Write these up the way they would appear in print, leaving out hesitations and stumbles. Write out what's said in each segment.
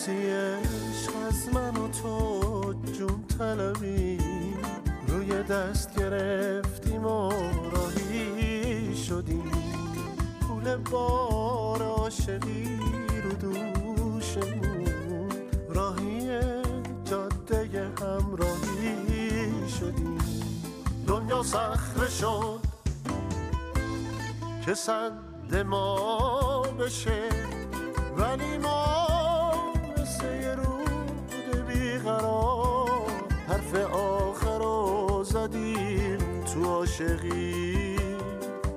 روزی عشق از من و تو جون طلبی روی دست گرفتیم و راهی شدیم، پول بار عاشقی رو دوشمون راهی جاده همراهی شدیم. دنیا صخره شد که سد ما بشه، ولی ما مثل یه رود بیقرار حرف آخر رو زدیم تو عاشقی،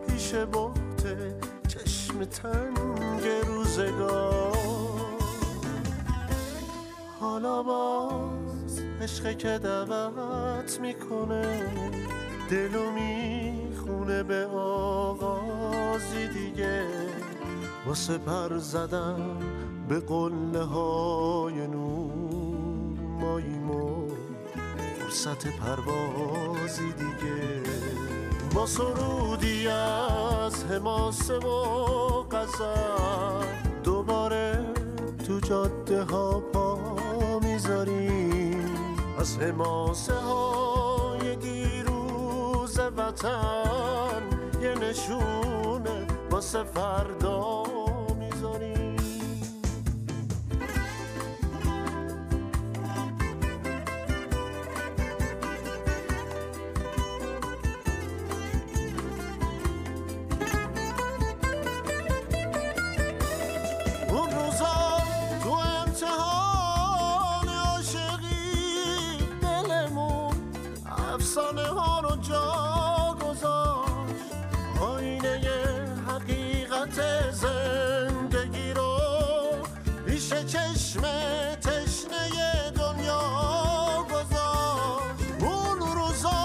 پیش بحت چشم تنگ روزگار. حالا باز عشقه که دعوت میکنه، دلو میخونه به آغازی دیگه، واسه پر زدن به قله های نور ماییم و فرصت پروازی دیگه. با سرودی از حماسه و غزل دوباره تو جاده ها پا میذاریم، از حماسه های دیروز وطن یه نشونه واسه فردا میذاریم. اون روزا تو امتحان عاشقی دلمون افسانه ها رو جا گذاشت، آینه حقیقت زندگی رو پیش چشم تشنه دنیا گذاشت. اون روزا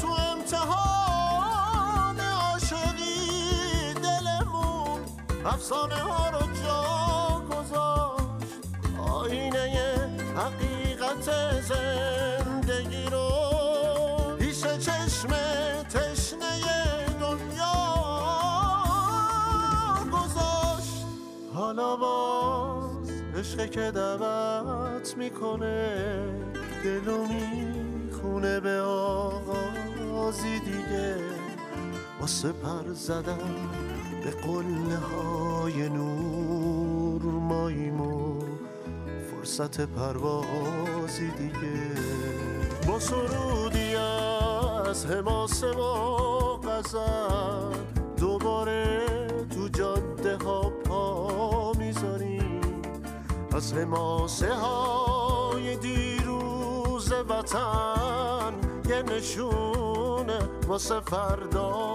تو امتحان عاشقی دلمون افسانه ها رو جا گذاشت، آینه حقیقت زندگی رو پیش چشم تشنه دنیا گذاشت. حالا باز عشقه که دعوت میکنه، دلو میخونه به آغازی دیگه، واسه پر زدن به قله های نور ماییم و فرصت پروازی دیگه. با سرودی از حماسه و غزل دوباره تو جاده ها پا میذاریم، از حماسه های دیروز وطن یه نشونه واسه فردا